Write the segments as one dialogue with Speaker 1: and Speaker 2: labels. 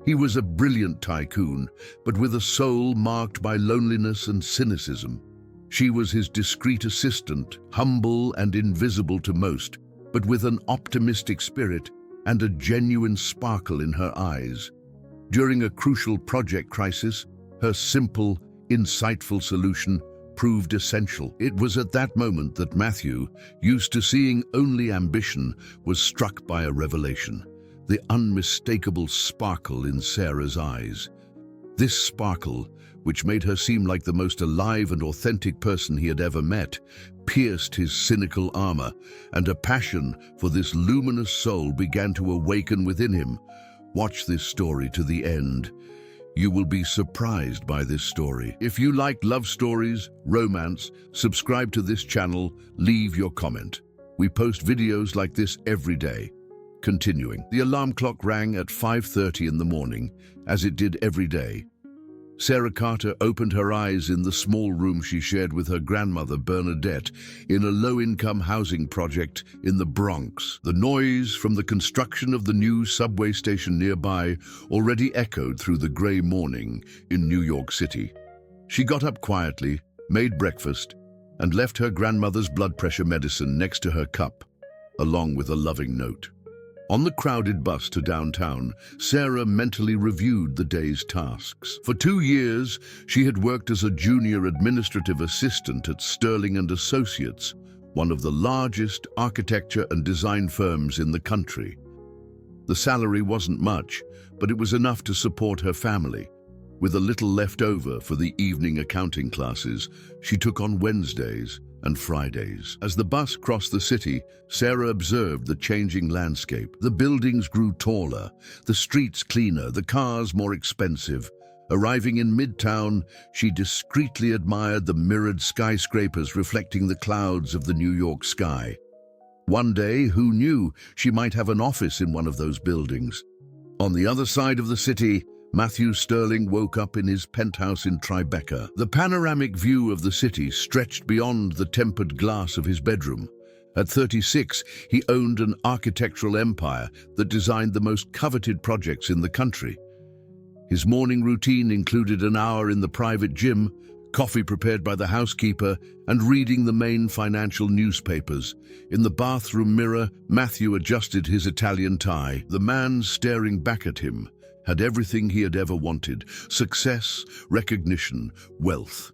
Speaker 1: He was a brilliant tycoon, but with a soul marked by loneliness and cynicism. She was his discreet assistant, humble and invisible to most, but with an optimistic spirit and a genuine sparkle in her eyes. During a crucial project crisis, her simple, insightful solution proved essential. It was at that moment that Matthew, used to seeing only ambition, was struck by a revelation: the unmistakable sparkle in Sarah's eyes. This sparkle, which made her seem like the most alive and authentic person he had ever met, pierced his cynical armor, and a passion for this luminous soul began to awaken within him. Watch this story to the end. You will be surprised by this story. If you like love stories, romance, subscribe to this channel, leave your comment. We post videos like this every day. Continuing, the alarm clock rang at 5:30 in the morning, as it did every day. Sarah Carter opened her eyes in the small room she shared with her grandmother Bernadette in a low-income housing project in the Bronx. The noise from the construction of the new subway station nearby already echoed through the gray morning in New York City. She got up quietly, made breakfast, and left her grandmother's blood pressure medicine next to her cup, along with a loving note. On the crowded bus to downtown, Sarah mentally reviewed the day's tasks. For 2 years, she had worked as a junior administrative assistant at Sterling & Associates, one of the largest architecture and design firms in the country. The salary wasn't much, but it was enough to support her family. With a little left over for the evening accounting classes she took on Wednesdays and Fridays. As the bus crossed the city, Sarah observed the changing landscape. The buildings grew taller, the streets cleaner, the cars more expensive. Arriving in Midtown, she discreetly admired the mirrored skyscrapers reflecting the clouds of the New York sky. One day, who knew, she might have an office in one of those buildings. On the other side of the city, Matthew Sterling woke up in his penthouse in Tribeca. The panoramic view of the city stretched beyond the tempered glass of his bedroom. At 36, he owned an architectural empire that designed the most coveted projects in the country. His morning routine included an hour in the private gym, coffee prepared by the housekeeper, and reading the main financial newspapers. In the bathroom mirror, Matthew adjusted his Italian tie. The man staring back at him had everything he had ever wanted: success, recognition, wealth.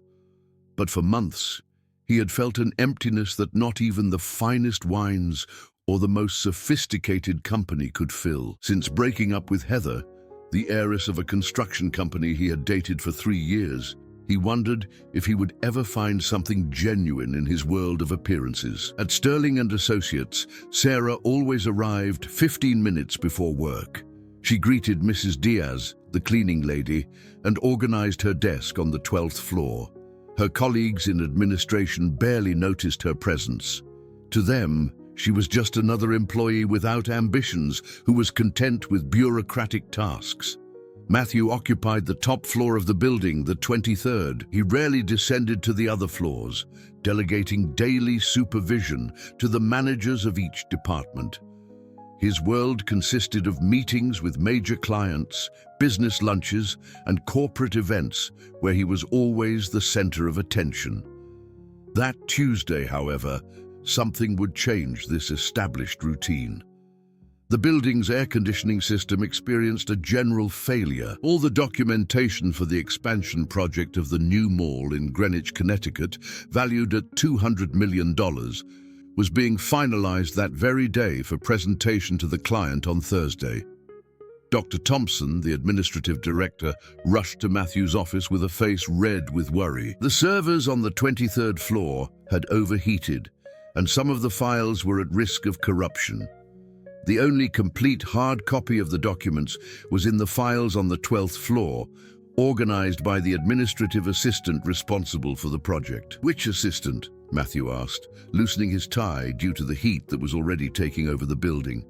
Speaker 1: But for months, he had felt an emptiness that not even the finest wines or the most sophisticated company could fill. Since breaking up with Heather, the heiress of a construction company he had dated for 3 years, he wondered if he would ever find something genuine in his world of appearances. At Sterling & Associates, Sarah always arrived 15 minutes before work. She greeted Mrs. Diaz, the cleaning lady, and organized her desk on the 12th floor. Her colleagues in administration barely noticed her presence. To them, she was just another employee without ambitions who was content with bureaucratic tasks. Matthew occupied the top floor of the building, the 23rd. He rarely descended to the other floors, delegating daily supervision to the managers of each department. His world consisted of meetings with major clients, business lunches, and corporate events where he was always the center of attention. That Tuesday, however, something would change this established routine. The building's air conditioning system experienced a general failure. All the documentation for the expansion project of the new mall in Greenwich, Connecticut, valued at $200 million, was being finalized that very day for presentation to the client on Thursday. Dr. Thompson, the administrative director, rushed to Matthew's office with a face red with worry. The servers on the 23rd floor had overheated, and some of the files were at risk of corruption. The only complete hard copy of the documents was in the files on the 12th floor, organized by the administrative assistant responsible for the project. "Which assistant?" Matthew asked, loosening his tie due to the heat that was already taking over the building.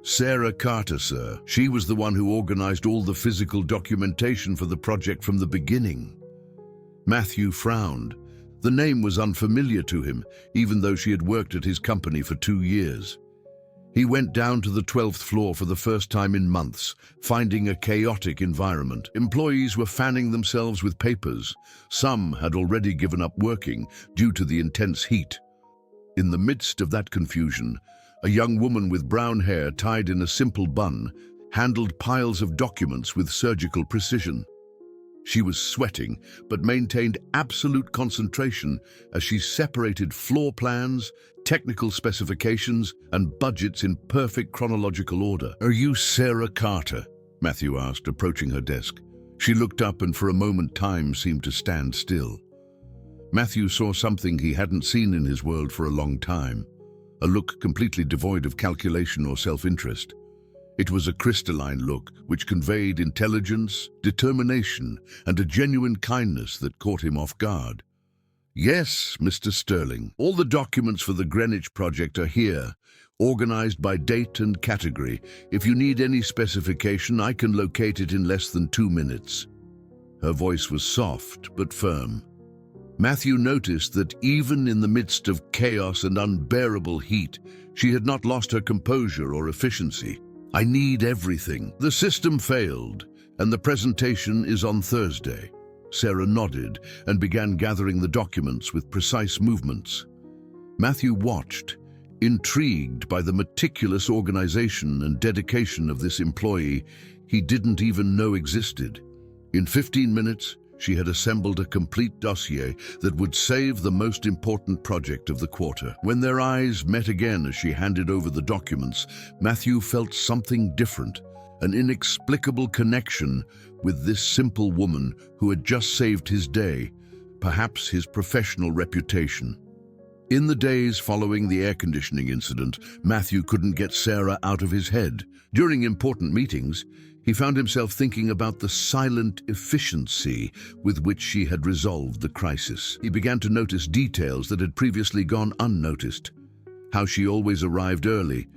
Speaker 1: "Sarah Carter, sir. She was the one who organized all the physical documentation for the project from the beginning." Matthew frowned. The name was unfamiliar to him, even though she had worked at his company for 2 years. He went down to the 12th floor for the first time in months, finding a chaotic environment. Employees were fanning themselves with papers. Some had already given up working due to the intense heat. In the midst of that confusion, a young woman with brown hair tied in a simple bun handled piles of documents with surgical precision. She was sweating, but maintained absolute concentration as she separated floor plans, technical specifications, and budgets in perfect chronological order. "Are you Sarah Carter?" Matthew asked, approaching her desk. She looked up, and for a moment time seemed to stand still. Matthew saw something he hadn't seen in his world for a long time, a look completely devoid of calculation or self-interest. It was a crystalline look which conveyed intelligence, determination, and a genuine kindness that caught him off guard. "Yes, Mr. Sterling. All the documents for the Greenwich project are here, organized by date and category. If you need any specification, I can locate it in less than 2 minutes." Her voice was soft but firm. Matthew noticed that even in the midst of chaos and unbearable heat, she had not lost her composure or efficiency. "I need everything. The system failed, and the presentation is on Thursday." Sarah nodded and began gathering the documents with precise movements. Matthew watched, intrigued by the meticulous organization and dedication of this employee he didn't even know existed. In 15 minutes, she had assembled a complete dossier that would save the most important project of the quarter. When their eyes met again as she handed over the documents, Matthew felt something different, an inexplicable connection with this simple woman who had just saved his day, perhaps his professional reputation. In the days following the air conditioning incident, Matthew couldn't get Sarah out of his head. During important meetings, he found himself thinking about the silent efficiency with which she had resolved the crisis. He began to notice details that had previously gone unnoticed. How she always arrived early,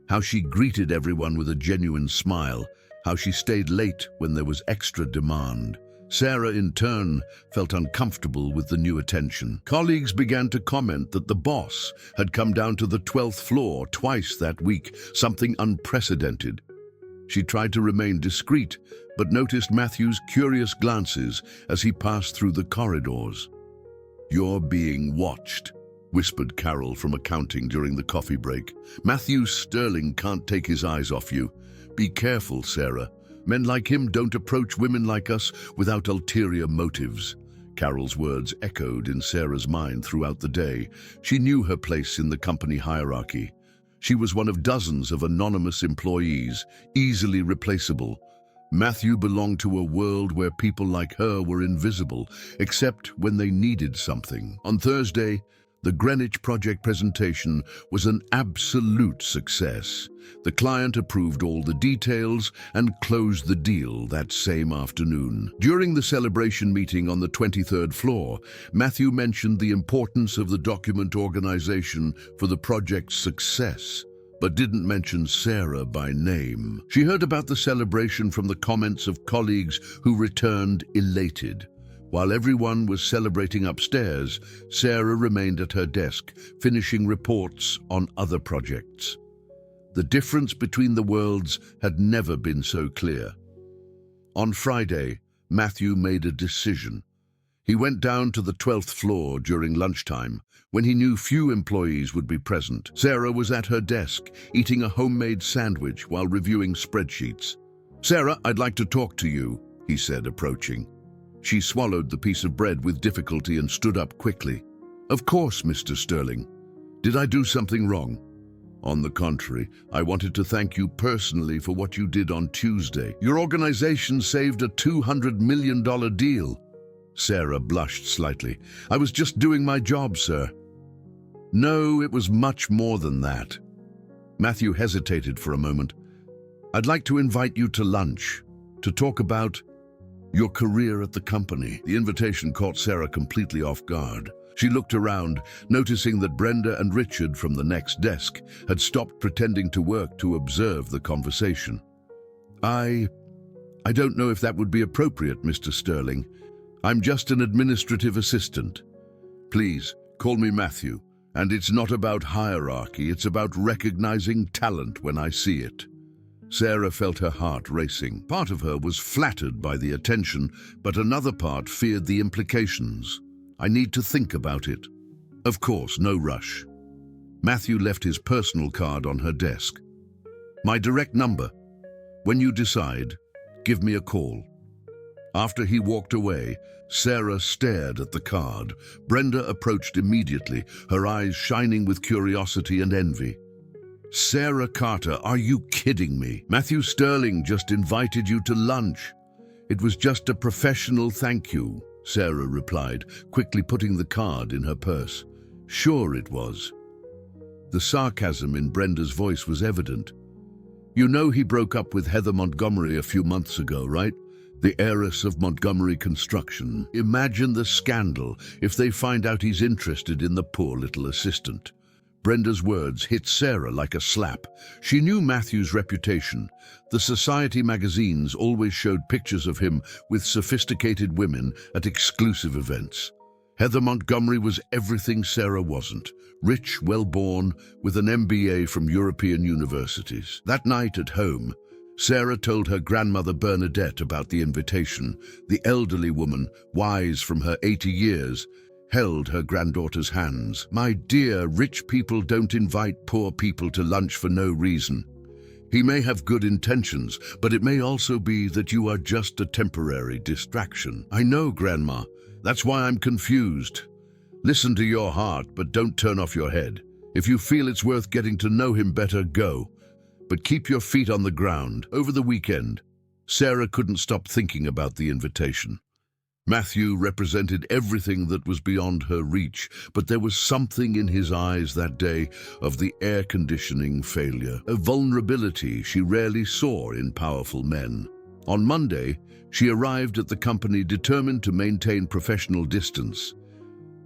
Speaker 1: how she greeted everyone with a genuine smile, how she stayed late when there was extra demand. Sarah, in turn, felt uncomfortable with the new attention. Colleagues began to comment that the boss had come down to the 12th floor twice that week, something unprecedented. She tried to remain discreet, but noticed Matthew's curious glances as he passed through the corridors. "You're being watched," whispered Carol from accounting during the coffee break. "Matthew Sterling can't take his eyes off you. Be careful, Sarah. Men like him don't approach women like us without ulterior motives." Carol's words echoed in Sarah's mind throughout the day. She knew her place in the company hierarchy. She was one of dozens of anonymous employees, easily replaceable. Matthew belonged to a world where people like her were invisible, except when they needed something. On Thursday, the Greenwich project presentation was an absolute success. The client approved all the details and closed the deal that same afternoon. During the celebration meeting on the 23rd floor, Matthew mentioned the importance of the document organization for the project's success, but didn't mention Sarah by name. She heard about the celebration from the comments of colleagues who returned elated. While everyone was celebrating upstairs, Sarah remained at her desk, finishing reports on other projects. The difference between the worlds had never been so clear. On Friday, Matthew made a decision. He went down to the 12th floor during lunchtime, when he knew few employees would be present. Sarah was at her desk, eating a homemade sandwich while reviewing spreadsheets. "Sarah, I'd like to talk to you," he said, approaching. She swallowed the piece of bread with difficulty and stood up quickly. "Of course, Mr. Sterling. Did I do something wrong?" "On the contrary, I wanted to thank you personally for what you did on Tuesday. Your organization saved a $200 million deal." Sarah blushed slightly. "I was just doing my job, sir." "No, it was much more than that." Matthew hesitated for a moment. "I'd like to invite you to lunch, to talk about your career at the company." The invitation caught Sarah completely off guard. She looked around, noticing that Brenda and Richard from the next desk had stopped pretending to work to observe the conversation. I don't know if that would be appropriate, Mr. Sterling. I'm just an administrative assistant. Please, call me Matthew, And it's not about hierarchy, it's about recognizing talent when I see it. Sarah felt her heart racing. Part of her was flattered by the attention, but another part feared the implications. I need to think about it. Of course, no rush. Matthew left his personal card on her desk. My direct number. When you decide, give me a call. After he walked away, Sarah stared at the card. Brenda approached immediately, her eyes shining with curiosity and envy. Sarah Carter, are you kidding me? Matthew Sterling just invited you to lunch. It was just a professional thank you, Sarah replied, quickly putting the card in her purse. Sure it was. The sarcasm in Brenda's voice was evident. You know he broke up with Heather Montgomery a few months ago, right? The heiress of Montgomery Construction. Imagine the scandal if they find out he's interested in the poor little assistant. Brenda's words hit Sarah like a slap. She knew Matthew's reputation. The society magazines always showed pictures of him with sophisticated women at exclusive events. Heather Montgomery was everything Sarah wasn't. Rich, well-born, with an MBA from European universities. That night at home, Sarah told her grandmother Bernadette about the invitation. The elderly woman, wise from her 80 years, held her granddaughter's hands. My dear, rich people don't invite poor people to lunch for no reason. He may have good intentions, but it may also be that you are just a temporary distraction. I know, Grandma. That's why I'm confused. Listen to your heart, but don't turn off your head. If you feel it's worth getting to know him better, go. But keep your feet on the ground. Over the weekend, Sarah couldn't stop thinking about the invitation. Matthew represented everything that was beyond her reach, but there was something in his eyes that day of the air conditioning failure, a vulnerability she rarely saw in powerful men. On Monday, she arrived at the company determined to maintain professional distance.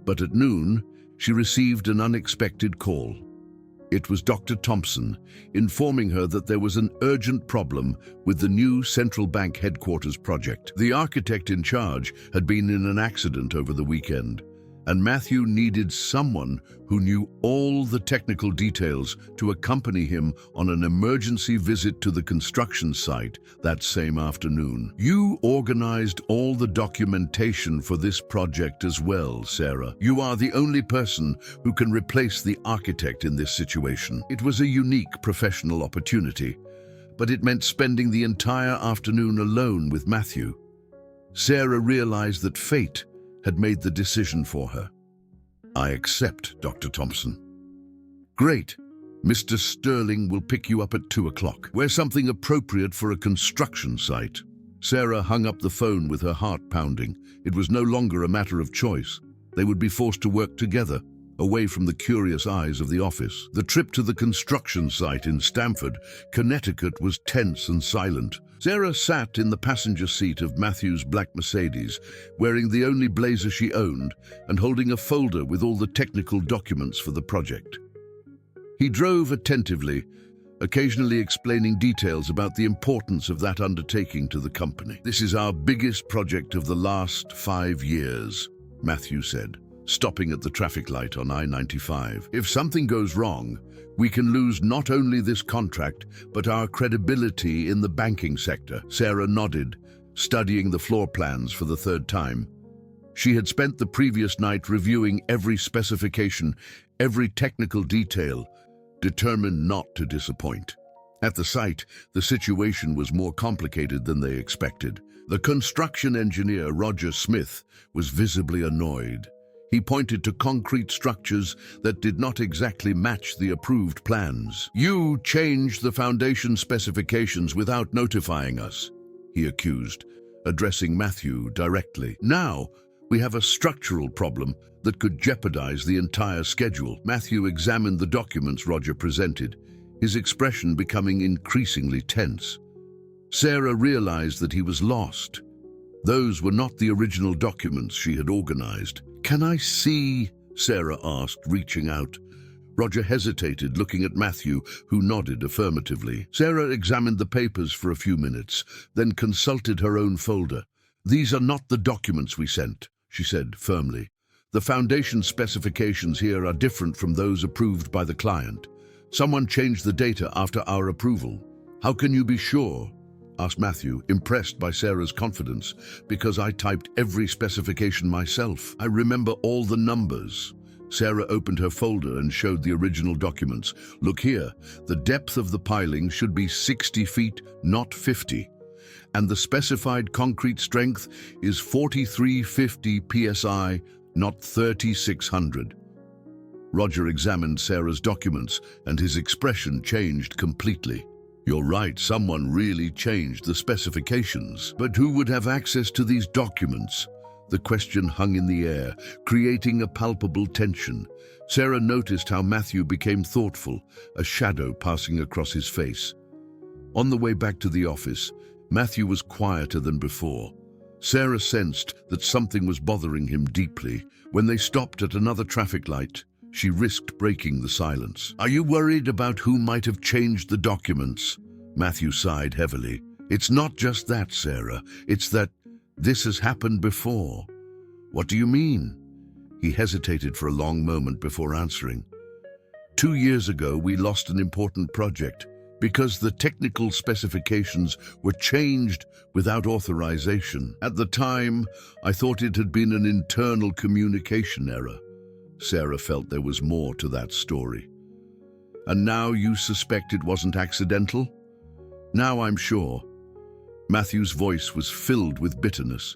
Speaker 1: But at noon, she received an unexpected call. It was Dr. Thompson, informing her that there was an urgent problem with the new central bank headquarters project. The architect in charge had been in an accident over the weekend, and Matthew needed someone who knew all the technical details to accompany him on an emergency visit to the construction site that same afternoon. You organized all the documentation for this project as well, Sarah. You are the only person who can replace the architect in this situation. It was a unique professional opportunity, but it meant spending the entire afternoon alone with Matthew. Sarah realized that fate had made the decision for her. I accept, Dr. Thompson. Great. Mr. Sterling will pick you up at 2 o'clock. Wear something appropriate for a construction site. Sarah hung up the phone with her heart pounding. It was no longer a matter of choice. They would be forced to work together, away from the curious eyes of the office. The trip to the construction site in Stamford, Connecticut was tense and silent. Sarah sat in the passenger seat of Matthew's black Mercedes, wearing the only blazer she owned and holding a folder with all the technical documents for the project. He drove attentively, occasionally explaining details about the importance of that undertaking to the company. This is our biggest project of the last 5 years, Matthew said, stopping at the traffic light on I-95. If something goes wrong, we can lose not only this contract, but our credibility in the banking sector. Sarah nodded, studying the floor plans for the third time. She had spent the previous night reviewing every specification, every technical detail, determined not to disappoint. At the site, the situation was more complicated than they expected. The construction engineer, Roger Smith, was visibly annoyed. He pointed to concrete structures that did not exactly match the approved plans. You changed the foundation specifications without notifying us, he accused, addressing Matthew directly. Now, we have a structural problem that could jeopardize the entire schedule. Matthew examined the documents Roger presented, his expression becoming increasingly tense. Sarah realized that he was lost. Those were not the original documents she had organized. Can I see? Sarah asked, reaching out. Roger hesitated, looking at Matthew, who nodded affirmatively. Sarah examined the papers for a few minutes, then consulted her own folder. These are not the documents we sent, she said firmly. The foundation specifications here are different from those approved by the client. Someone changed the data after our approval. How can you be sure? Asked Matthew, impressed by Sarah's confidence. Because I typed every specification myself. I remember all the numbers. Sarah opened her folder and showed the original documents. Look here, the depth of the piling should be 60 feet, not 50. And the specified concrete strength is 4350 psi, not 3600. Roger examined Sarah's documents, and his expression changed completely. You're right, someone really changed the specifications. But who would have access to these documents? The question hung in the air, creating a palpable tension. Sarah noticed how Matthew became thoughtful, a shadow passing across his face. On the way back to the office, Matthew was quieter than before. Sarah sensed that something was bothering him deeply. When they stopped at another traffic light, she risked breaking the silence. Are you worried about who might have changed the documents? Matthew sighed heavily. It's not just that, Sarah. It's that this has happened before. What do you mean? He hesitated for a long moment before answering. 2 years ago, we lost an important project because the technical specifications were changed without authorization. At the time, I thought it had been an internal communication error. Sarah felt there was more to that story. And now you suspect it wasn't accidental? Now I'm sure. Matthew's voice was filled with bitterness.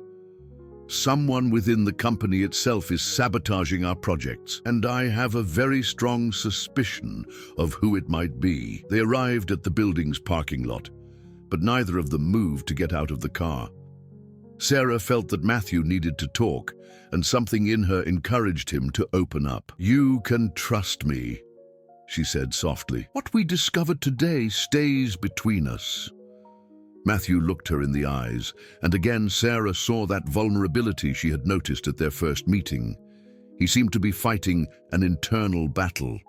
Speaker 1: Someone within the company itself is sabotaging our projects, and I have a very strong suspicion of who it might be. They arrived at the building's parking lot, but neither of them moved to get out of the car. Sarah felt that Matthew needed to talk, and something in her encouraged him to open up. You can trust me, she said softly. What we discovered today stays between us. Matthew looked her in the eyes, and again Sarah saw that vulnerability she had noticed at their first meeting. He seemed to be fighting an internal battle.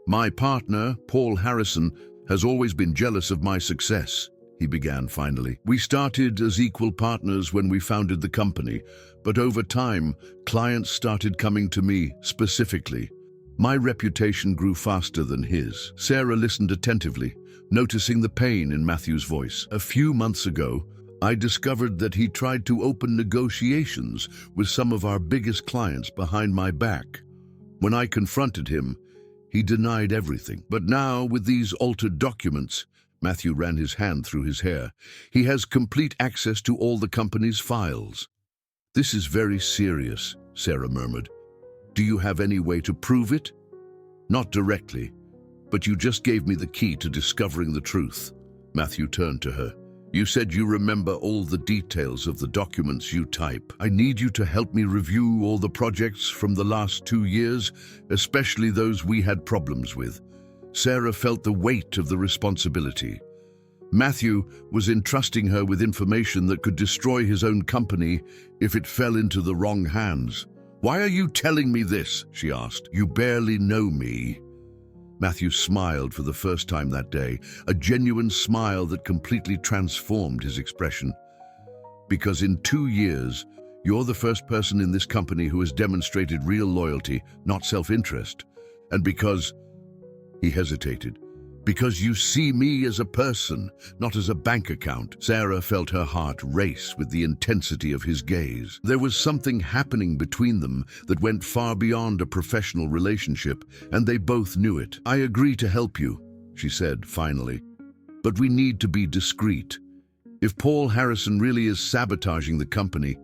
Speaker 1: My partner, Paul Harrison, has always been jealous of my success, he began finally. We started as equal partners when we founded the company, but over time, clients started coming to me specifically. My reputation grew faster than his. Sarah listened attentively, noticing the pain in Matthew's voice. A few months ago, I discovered that he tried to open negotiations with some of our biggest clients behind my back. When I confronted him, he denied everything. But now, with these altered documents, Matthew ran his hand through his hair, he has complete access to all the company's files. This is very serious, Sarah murmured. Do you have any way to prove it? Not directly, but you just gave me the key to discovering the truth. Matthew turned to her. You said you remember all the details of the documents you type. I need you to help me review all the projects from the last 2 years, especially those we had problems with. Sarah felt the weight of the responsibility. Matthew was entrusting her with information that could destroy his own company if it fell into the wrong hands. Why are you telling me this? She asked. You barely know me. Matthew smiled for the first time that day, a genuine smile that completely transformed his expression. Because in 2 years, you're the first person in this company who has demonstrated real loyalty, not self-interest. And because, he hesitated, because you see me as a person, not as a bank account. Sarah felt her heart race with the intensity of his gaze. There was something happening between them that went far beyond a professional relationship, and they both knew it. I agree to help you, she said finally, but we need to be discreet. If Paul Harrison really is sabotaging the company,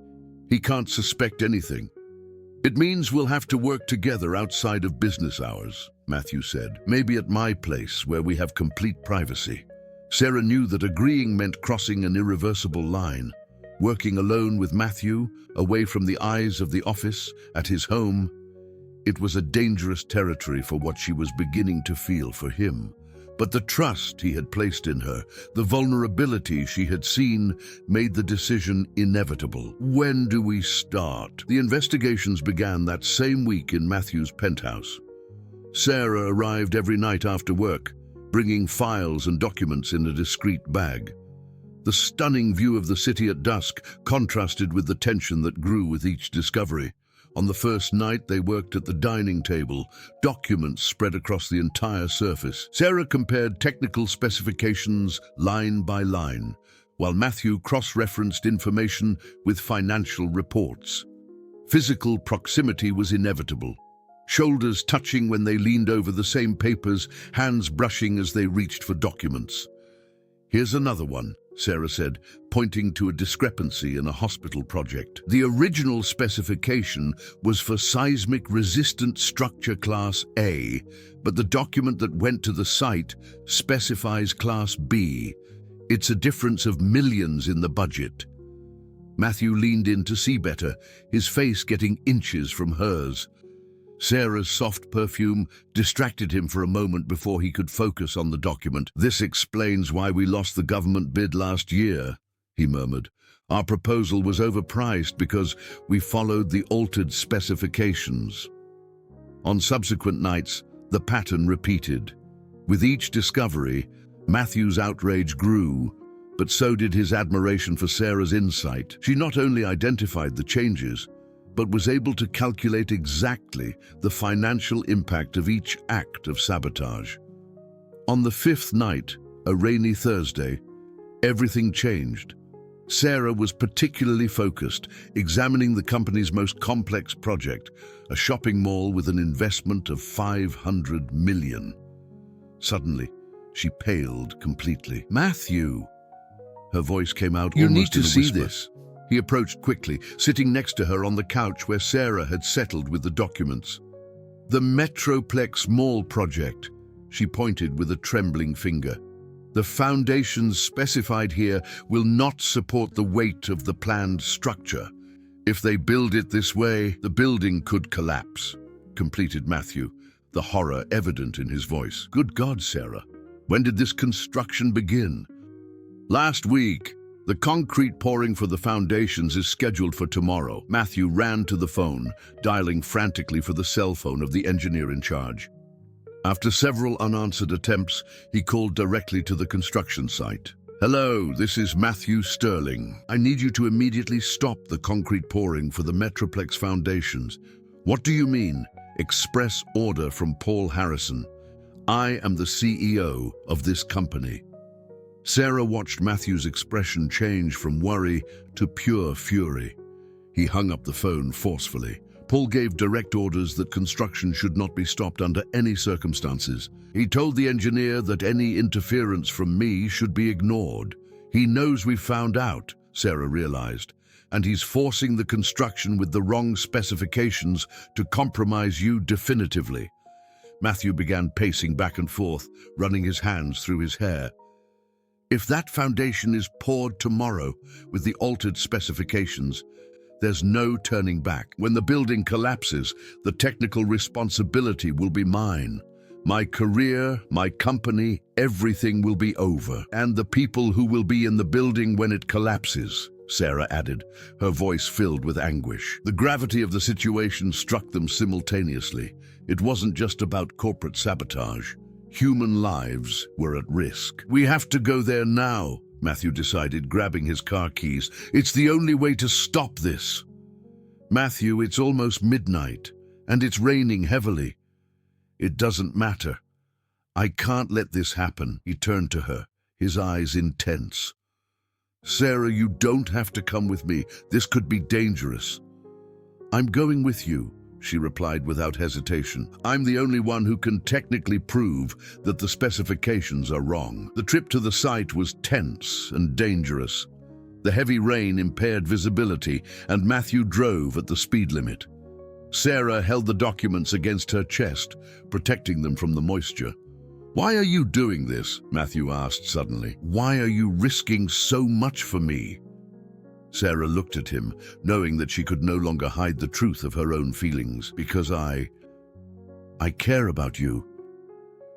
Speaker 1: he can't suspect anything. It means we'll have to work together outside of business hours, Matthew said. Maybe at my place where we have complete privacy. Sarah knew that agreeing meant crossing an irreversible line. Working alone with Matthew, away from the eyes of the office, at his home, it was a dangerous territory for what she was beginning to feel for him. But the trust he had placed in her, the vulnerability she had seen, made the decision inevitable. When do we start? The investigations began that same week in Matthew's penthouse. Sarah arrived every night after work, bringing files and documents in a discreet bag. The stunning view of the city at dusk contrasted with the tension that grew with each discovery. On the first night, they worked at the dining table, documents spread across the entire surface. Sarah compared technical specifications line by line, while Matthew cross-referenced information with financial reports. Physical proximity was inevitable. Shoulders touching when they leaned over the same papers, hands brushing as they reached for documents. "Here's another one," Sarah said, pointing to a discrepancy in a hospital project. The original specification was for seismic-resistant structure Class A, but the document that went to the site specifies Class B. It's a difference of millions in the budget. Matthew leaned in to see better, his face getting inches from hers. Sarah's soft perfume distracted him for a moment before he could focus on the document. "This explains why we lost the government bid last year," he murmured. "Our proposal was overpriced because we followed the altered specifications." On subsequent nights, the pattern repeated. With each discovery, Matthew's outrage grew, but so did his admiration for Sarah's insight. She not only identified the changes, but was able to calculate exactly the financial impact of each act of sabotage. On the fifth night, a rainy Thursday, everything changed. Sarah was particularly focused, examining the company's most complex project, a shopping mall with an investment of $500 million. Suddenly, she paled completely. "Matthew!" Her voice came out almost in a whisper. "You need to see this." He approached quickly, sitting next to her on the couch where Sarah had settled with the documents. "The Metroplex Mall project," she pointed with a trembling finger. "The foundations specified here will not support the weight of the planned structure. If they build it this way, the building could collapse," completed Matthew, the horror evident in his voice. "Good God, Sarah, when did this construction begin?" "Last week. The concrete pouring for the foundations is scheduled for tomorrow." Matthew ran to the phone, dialing frantically for the cell phone of the engineer in charge. After several unanswered attempts, he called directly to the construction site. "Hello, this is Matthew Sterling. I need you to immediately stop the concrete pouring for the Metroplex foundations." "What do you mean?" "Express order from Paul Harrison. I am the CEO of this company." Sarah watched Matthew's expression change from worry to pure fury. He hung up the phone forcefully. Paul gave direct orders that construction should not be stopped under any circumstances. He told the engineer that any interference from me should be ignored. "He knows we found out," Sarah realized, "and he's forcing the construction with the wrong specifications to compromise you definitively." Matthew began pacing back and forth, running his hands through his hair. "If that foundation is poured tomorrow with the altered specifications, there's no turning back. When the building collapses, the technical responsibility will be mine. My career, my company, everything will be over. And the people who will be in the building when it collapses," Sarah added, her voice filled with anguish. The gravity of the situation struck them simultaneously. It wasn't just about corporate sabotage. Human lives were at risk. "We have to go there now," Matthew decided, grabbing his car keys. "It's the only way to stop this." "Matthew, it's almost midnight, and it's raining heavily." "It doesn't matter. I can't let this happen." He turned to her, his eyes intense. "Sarah, you don't have to come with me. This could be dangerous." "I'm going with you," she replied without hesitation. "I'm the only one who can technically prove that the specifications are wrong." The trip to the site was tense and dangerous. The heavy rain impaired visibility, and Matthew drove at the speed limit. Sarah held the documents against her chest, protecting them from the moisture. "Why are you doing this?" Matthew asked suddenly. "Why are you risking so much for me?" Sarah looked at him, knowing that she could no longer hide the truth of her own feelings. "Because I care about you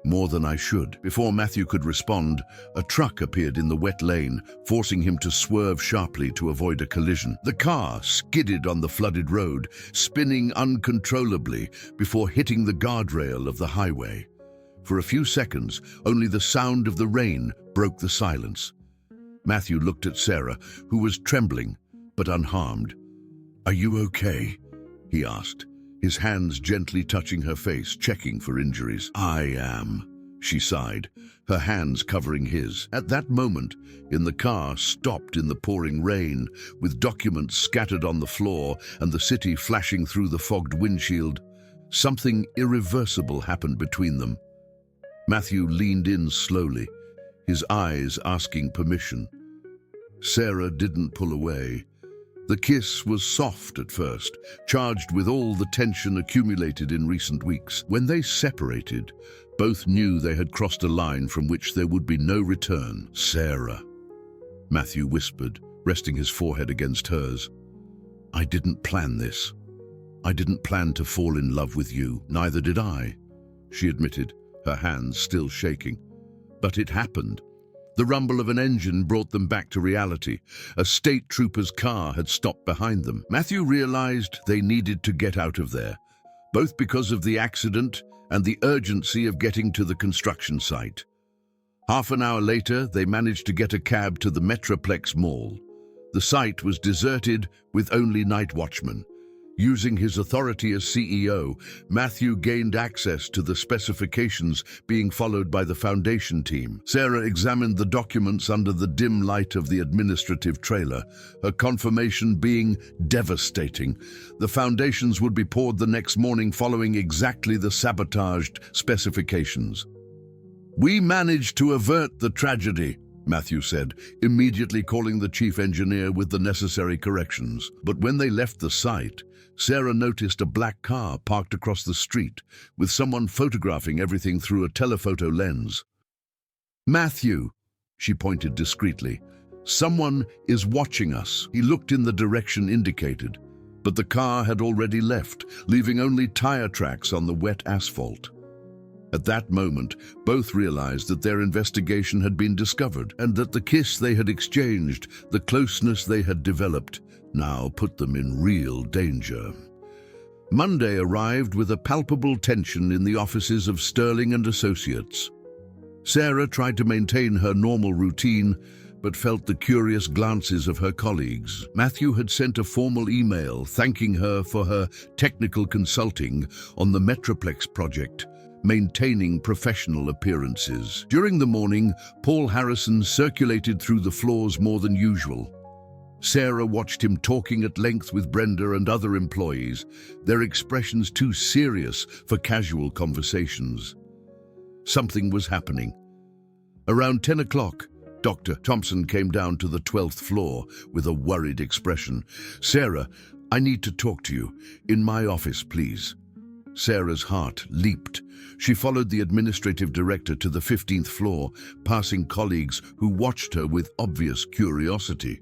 Speaker 1: more than I should." Before Matthew could respond, a truck appeared in the wet lane, forcing him to swerve sharply to avoid a collision. The car skidded on the flooded road, spinning uncontrollably before hitting the guardrail of the highway. For a few seconds, only the sound of the rain broke the silence. Matthew looked at Sarah, who was trembling but unharmed. "Are you okay?" he asked, his hands gently touching her face, checking for injuries. I am, she sighed, her hands covering his. At that moment, in the car, stopped in the pouring rain, with documents scattered on the floor and the city flashing through the fogged windshield, something irreversible happened between them. Matthew leaned in slowly, his eyes asking permission. Sarah didn't pull away. The kiss was soft at first, charged with all the tension accumulated in recent weeks. When they separated, both knew they had crossed a line from which there would be no return. Sarah, Matthew whispered, resting his forehead against hers. I didn't plan this. I didn't plan to fall in love with you. Neither did I, she admitted, her hands still shaking. But it happened. The rumble of an engine brought them back to reality. A state trooper's car had stopped behind them. Matthew realized they needed to get out of there, both because of the accident and the urgency of getting to the construction site. Half an hour later, they managed to get a cab to the Metroplex Mall. The site was deserted with only night watchmen. Using his authority as CEO, Matthew gained access to the specifications being followed by the foundation team. Sarah examined the documents under the dim light of the administrative trailer, her confirmation being devastating. The foundations would be poured the next morning following exactly the sabotaged specifications. We managed to avert the tragedy, Matthew said, immediately calling the chief engineer with the necessary corrections. But when they left the site, Sarah noticed a black car parked across the street, with someone photographing everything through a telephoto lens. Matthew, she pointed discreetly, someone is watching us. He looked in the direction indicated, but the car had already left, leaving only tire tracks on the wet asphalt. At that moment, both realized that their investigation had been discovered, and that the kiss they had exchanged, the closeness they had developed, now put them in real danger. Monday arrived with a palpable tension in the offices of Sterling and Associates. Sarah tried to maintain her normal routine, but felt the curious glances of her colleagues. Matthew had sent a formal email thanking her for her technical consulting on the Metroplex project, maintaining professional appearances. During the morning, Paul Harrison circulated through the floors more than usual. Sarah watched him talking at length with Brenda and other employees, their expressions too serious for casual conversations. Something was happening. Around 10 o'clock, Dr. Thompson came down to the 12th floor with a worried expression. Sarah, I need to talk to you. In my office, please. Sarah's heart leaped. She followed the administrative director to the 15th floor, passing colleagues who watched her with obvious curiosity.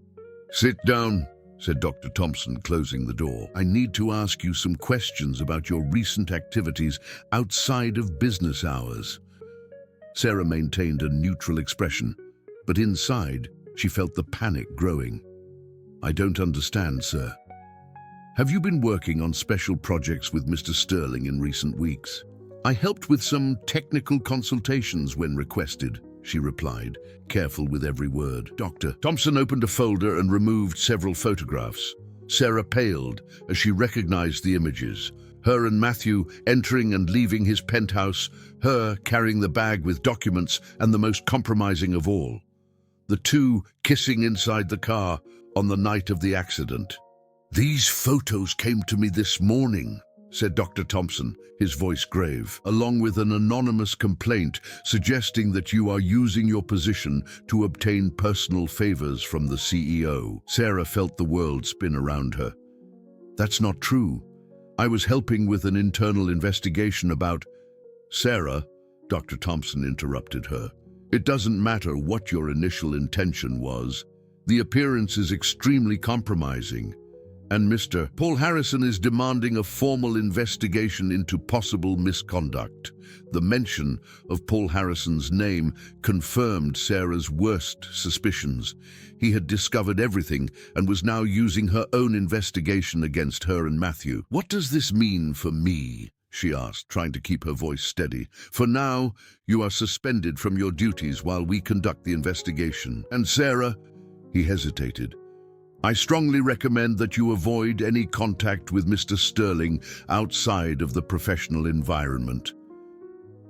Speaker 1: Sit down, said Dr. Thompson, closing the door. I need to ask you some questions about your recent activities outside of business hours. Sarah maintained a neutral expression, but inside she felt the panic growing. I don't understand, sir. Have you been working on special projects with Mr. Sterling in recent weeks? I helped with some technical consultations when requested, she replied, careful with every word. Dr. Thompson opened a folder and removed several photographs. Sarah paled as she recognized the images. Her and Matthew entering and leaving his penthouse, her carrying the bag with documents, and the most compromising of all, the two kissing inside the car on the night of the accident. These photos came to me this morning, said Dr. Thompson, his voice grave, along with an anonymous complaint suggesting that you are using your position to obtain personal favors from the CEO. Sarah felt the world spin around her. That's not true. I was helping with an internal investigation about... Sarah, Dr. Thompson interrupted her. It doesn't matter what your initial intention was. The appearance is extremely compromising. And Mr. Paul Harrison is demanding a formal investigation into possible misconduct. The mention of Paul Harrison's name confirmed Sarah's worst suspicions. He had discovered everything and was now using her own investigation against her and Matthew. What does this mean for me? She asked, trying to keep her voice steady. For now, you are suspended from your duties while we conduct the investigation. And Sarah, he hesitated. I strongly recommend that you avoid any contact with Mr. Sterling outside of the professional environment.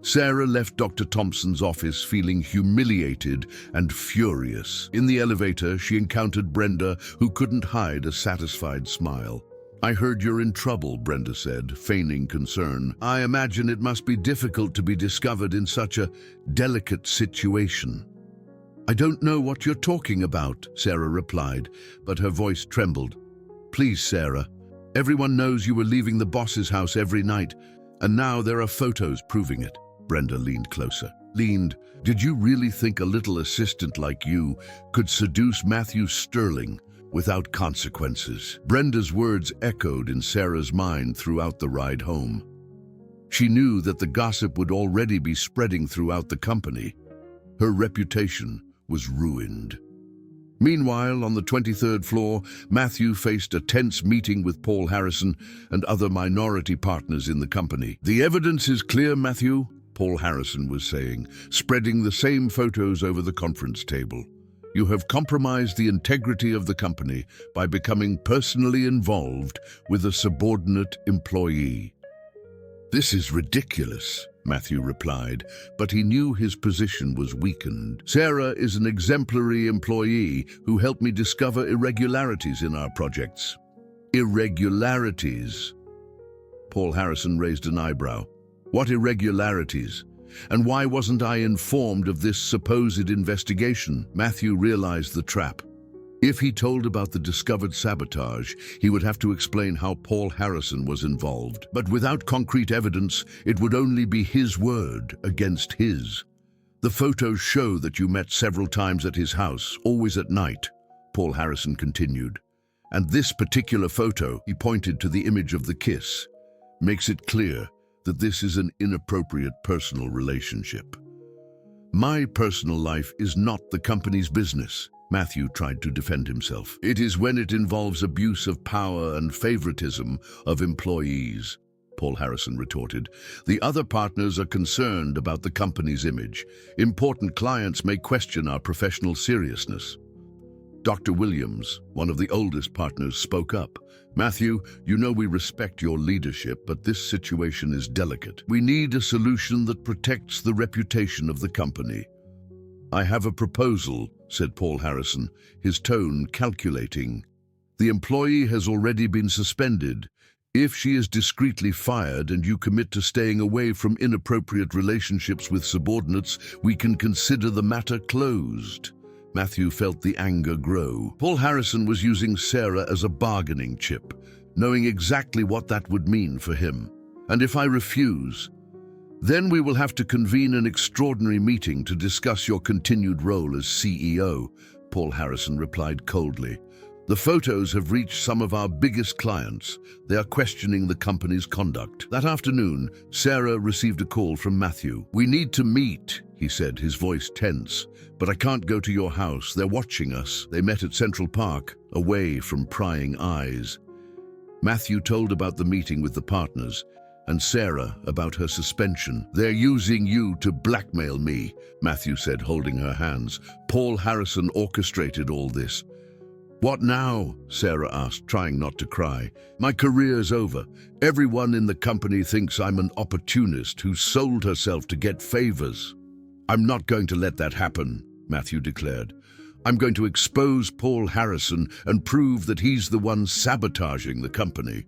Speaker 1: Sarah left Dr. Thompson's office feeling humiliated and furious. In the elevator, she encountered Brenda, who couldn't hide a satisfied smile. I heard you're in trouble, Brenda said, feigning concern. I imagine it must be difficult to be discovered in such a delicate situation. I don't know what you're talking about, Sarah replied, but her voice trembled. Please, Sarah. Everyone knows you were leaving the boss's house every night, and now there are photos proving it. Brenda leaned closer. Did you really think a little assistant like you could seduce Matthew Sterling without consequences? Brenda's words echoed in Sarah's mind throughout the ride home. She knew that the gossip would already be spreading throughout the company. Her reputation was ruined. Meanwhile, on the 23rd floor, Matthew faced a tense meeting with Paul Harrison and other minority partners in the company. The evidence is clear, Matthew, Paul Harrison was saying, spreading the same photos over the conference table. You have compromised the integrity of the company by becoming personally involved with a subordinate employee. This is ridiculous, Matthew replied, but he knew his position was weakened. Sarah is an exemplary employee who helped me discover irregularities in our projects. Irregularities? Paul Harrison raised an eyebrow. What irregularities? And why wasn't I informed of this supposed investigation? Matthew realized the trap. If he told about the discovered sabotage, he would have to explain how Paul Harrison was involved. But without concrete evidence, it would only be his word against his. The photos show that you met several times at his house, always at night, Paul Harrison continued. And this particular photo, he pointed to the image of the kiss, makes it clear that this is an inappropriate personal relationship. My personal life is not the company's business, Matthew tried to defend himself. It is when it involves abuse of power and favoritism of employees, Paul Harrison retorted. The other partners are concerned about the company's image. Important clients may question our professional seriousness. Dr. Williams, one of the oldest partners, spoke up. Matthew, you know we respect your leadership, but this situation is delicate. We need a solution that protects the reputation of the company. I have a proposal, said Paul Harrison, his tone calculating. The employee has already been suspended. If she is discreetly fired and you commit to staying away from inappropriate relationships with subordinates, we can consider the matter closed. Matthew felt the anger grow. Paul Harrison was using Sarah as a bargaining chip, knowing exactly what that would mean for him. And if I refuse, then we will have to convene an extraordinary meeting to discuss your continued role as CEO, Paul Harrison replied coldly. The photos have reached some of our biggest clients. They are questioning the company's conduct. That afternoon, Sarah received a call from Matthew. We need to meet, he said, his voice tense. But I can't go to your house. They're watching us. They met at Central Park, away from prying eyes. Matthew told about the meeting with the partners, and Sarah about her suspension. They're using you to blackmail me, Matthew said, holding her hands. Paul Harrison orchestrated all this. What now? Sarah asked, trying not to cry. My career's over. Everyone in the company thinks I'm an opportunist who sold herself to get favors. I'm not going to let that happen, Matthew declared. I'm going to expose Paul Harrison and prove that he's the one sabotaging the company.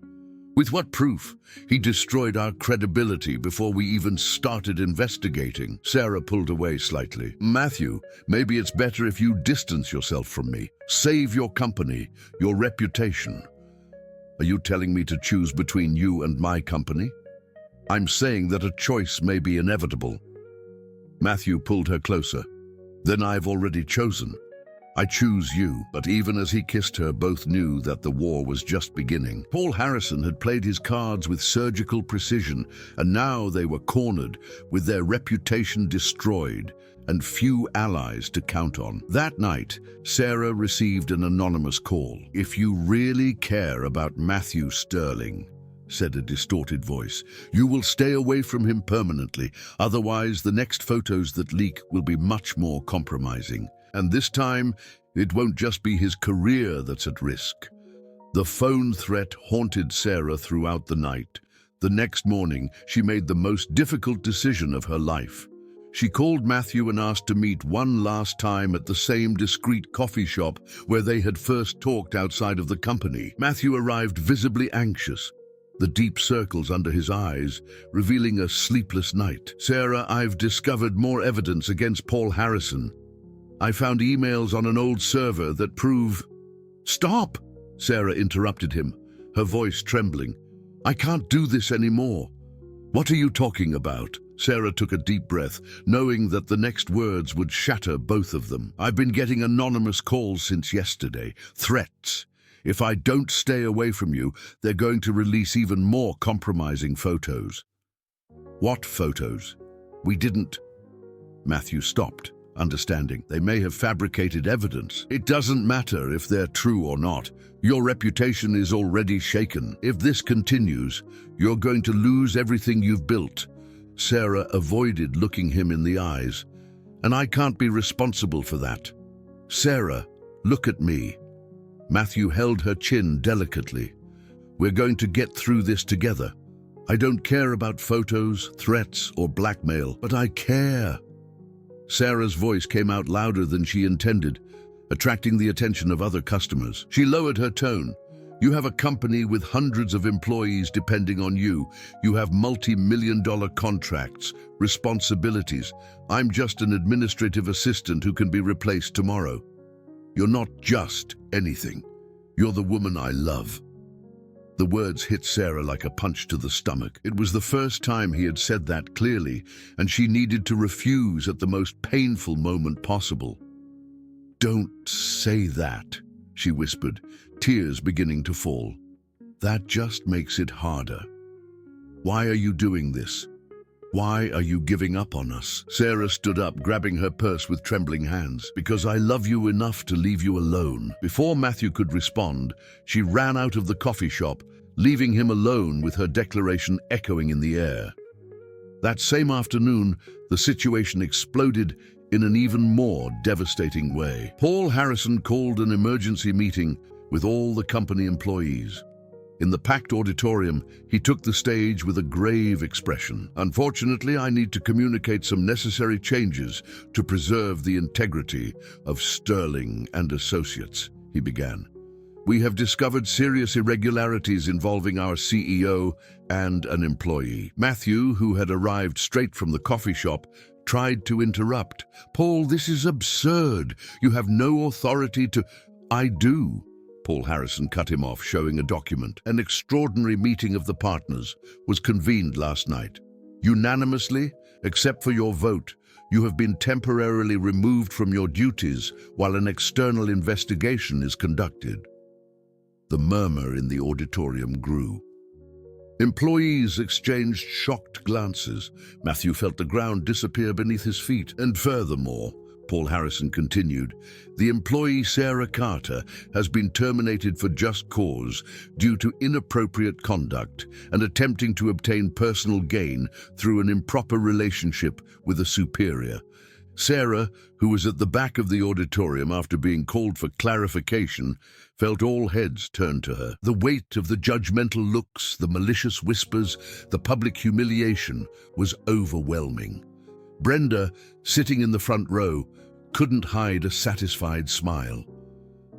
Speaker 1: With what proof? He destroyed our credibility before we even started investigating. Sarah pulled away slightly. Matthew, maybe it's better if you distance yourself from me. Save your company, your reputation. Are you telling me to choose between you and my company? I'm saying that a choice may be inevitable. Matthew pulled her closer. Then I've already chosen. I choose you. But even as he kissed her, both knew that the war was just beginning. Paul Harrison had played his cards with surgical precision, and now they were cornered, with their reputation destroyed and few allies to count on. That night, Sarah received an anonymous call. If you really care about Matthew Sterling, said a distorted voice, you will stay away from him permanently. Otherwise, the next photos that leak will be much more compromising. And this time, It won't just be his career that's at risk. The phone threat haunted Sarah throughout the night. The next morning, she made the most difficult decision of her life. She called Matthew and asked to meet one last time at the same discreet coffee shop where they had first talked outside of the company. Matthew arrived visibly anxious, the deep circles under his eyes revealing a sleepless night. "Sarah, I've discovered more evidence against Paul Harrison. I found emails on an old server that prove—" "Stop!" Sarah interrupted him, her voice trembling. "I can't do this anymore." "What are you talking about?" Sarah took a deep breath, knowing that the next words would shatter both of them. "I've been getting anonymous calls since yesterday, threats. If I don't stay away from you, they're going to release even more compromising photos." "What photos?" "We didn't—" Matthew stopped, understanding. "They may have fabricated evidence. It doesn't matter if they're true or not. Your reputation is already shaken. If this continues, you're going to lose everything you've built." Sarah avoided looking him in the eyes. "And I can't be responsible for that." "Sarah, look at me." Matthew held her chin delicately. "We're going to get through this together. I don't care about photos, threats, or blackmail, but I care." Sarah's voice came out louder than she intended, attracting the attention of other customers. She lowered her tone. "You have a company with hundreds of employees depending on you. You have multi-million-dollar contracts, responsibilities. I'm just an administrative assistant who can be replaced tomorrow. You're not just anything. You're the woman I love." The words hit Sarah like a punch to the stomach. It was the first time he had said that clearly, and she needed to refuse at the most painful moment possible. "Don't say that," she whispered, tears beginning to fall. "That just makes it harder. Why are you doing this? Why are you giving up on us?" Sarah stood up, grabbing her purse with trembling hands. "Because I love you enough to leave you alone." Before Matthew could respond, she ran out of the coffee shop, leaving him alone with her declaration echoing in the air. That same afternoon, the situation exploded in an even more devastating way. Paul Harrison called an emergency meeting with all the company employees. In the packed auditorium, he took the stage with a grave expression. "Unfortunately, I need to communicate some necessary changes to preserve the integrity of Sterling and Associates," he began. "We have discovered serious irregularities involving our CEO and an employee." Matthew, who had arrived straight from the coffee shop, tried to interrupt. "Paul, this is absurd. You have no authority to—" "I do." Paul Harrison cut him off, showing a document. "An extraordinary meeting of the partners was convened last night. Unanimously, except for your vote, you have been temporarily removed from your duties while an external investigation is conducted." The murmur in the auditorium grew. Employees exchanged shocked glances. Matthew felt the ground disappear beneath his feet. "And furthermore," Paul Harrison continued, "the employee Sarah Carter has been terminated for just cause due to inappropriate conduct and attempting to obtain personal gain through an improper relationship with a superior." Sarah, who was at the back of the auditorium after being called for clarification, felt all heads turn to her. The weight of the judgmental looks, the malicious whispers, the public humiliation was overwhelming. Brenda, sitting in the front row, couldn't hide a satisfied smile.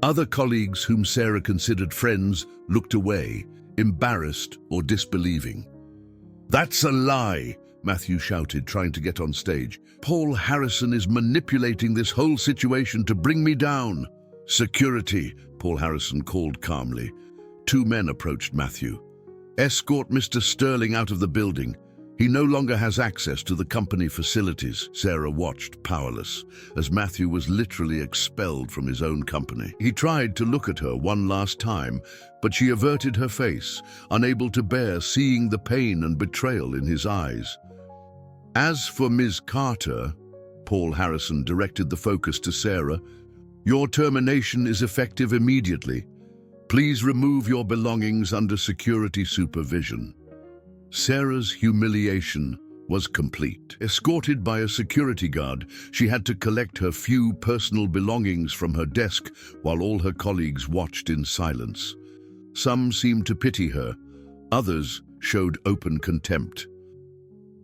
Speaker 1: Other colleagues whom Sarah considered friends looked away, embarrassed or disbelieving. "That's a lie!" Matthew shouted, trying to get on stage. "Paul Harrison is manipulating this whole situation to bring me down." "Security," Paul Harrison called calmly. Two men approached Matthew. "Escort Mr. Sterling out of the building. He no longer has access to the company facilities." Sarah watched, powerless, as Matthew was literally expelled from his own company. He tried to look at her one last time, but she averted her face, unable to bear seeing the pain and betrayal in his eyes. "As for Ms. Carter," Paul Harrison directed the focus to Sarah, "your termination is effective immediately. Please remove your belongings under security supervision." Sarah's humiliation was complete. Escorted by a security guard, she had to collect her few personal belongings from her desk while all her colleagues watched in silence. Some seemed to pity her, others showed open contempt.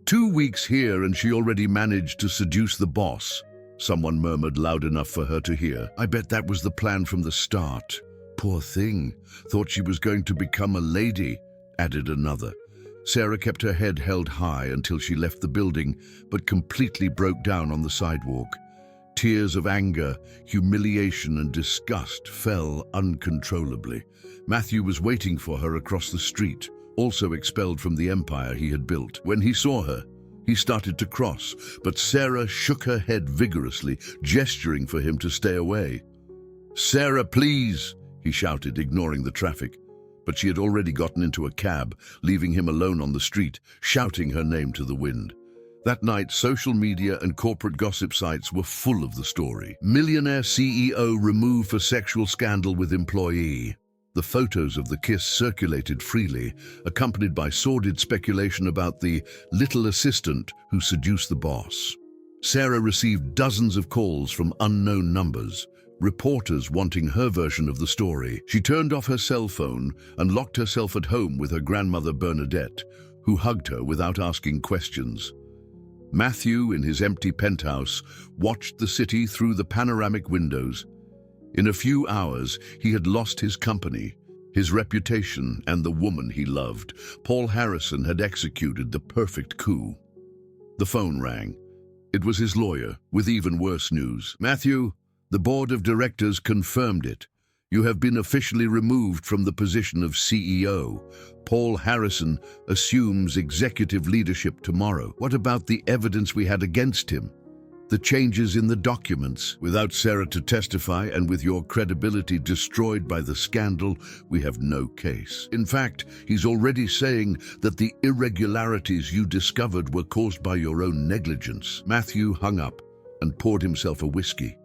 Speaker 1: 2 weeks here and she already managed to seduce the boss, someone murmured loud enough for her to hear. I bet that was the plan from the start. Poor thing, thought she was going to become a lady, added another. Sarah kept her head held high until she left the building, but completely broke down on the sidewalk. Tears of anger, humiliation, and disgust fell uncontrollably. Matthew was waiting for her across the street, also expelled from the empire he had built. When he saw her, he started to cross, but Sarah shook her head vigorously, gesturing for him to stay away. "Sarah, please!" he shouted, ignoring the traffic. But she had already gotten into a cab, leaving him alone on the street, shouting her name to the wind. That night, social media and corporate gossip sites were full of the story. Millionaire CEO removed for sexual scandal with employee. The photos of the kiss circulated freely, accompanied by sordid speculation about the little assistant who seduced the boss. Sarah received dozens of calls from unknown numbers, reporters wanting her version of the story. She turned off her cell phone and locked herself at home with her grandmother Bernadette, who hugged her without asking questions. Matthew, in his empty penthouse, watched the city through the panoramic windows. In a few hours, he had lost his company, his reputation, and the woman he loved. Paul Harrison had executed the perfect coup. The phone rang. It was his lawyer, with even worse news. "Matthew, the board of directors confirmed it. You have been officially removed from the position of CEO. Paul Harrison assumes executive leadership tomorrow." "What about the evidence we had against him? The changes in the documents?" "Without Sarah to testify and with your credibility destroyed by the scandal, we have no case. In fact, he's already saying that the irregularities you discovered were caused by your own negligence." Matthew hung up and poured himself a whiskey.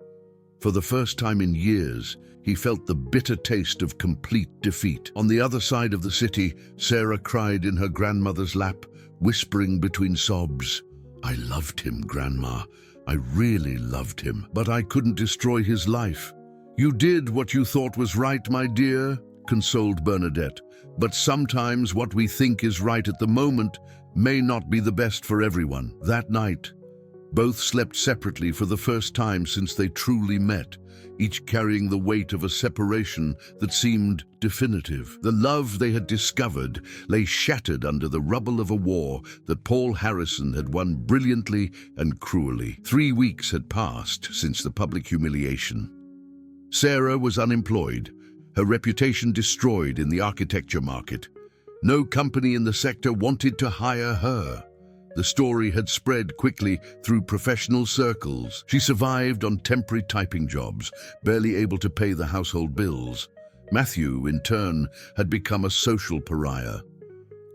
Speaker 1: For the first time in years, he felt the bitter taste of complete defeat. On the other side of the city, Sarah cried in her grandmother's lap, whispering between sobs, "I loved him, Grandma. I really loved him, but I couldn't destroy his life." "You did what you thought was right, my dear," consoled Bernadette. "But sometimes what we think is right at the moment may not be the best for everyone." That night, both slept separately for the first time since they truly met, each carrying the weight of a separation that seemed definitive. The love they had discovered lay shattered under the rubble of a war that Paul Harrison had won brilliantly and cruelly. 3 weeks had passed since the public humiliation. Sarah was unemployed, her reputation destroyed in the architecture market. No company in the sector wanted to hire her. The story had spread quickly through professional circles. She survived on temporary typing jobs, barely able to pay the household bills. Matthew, in turn, had become a social pariah.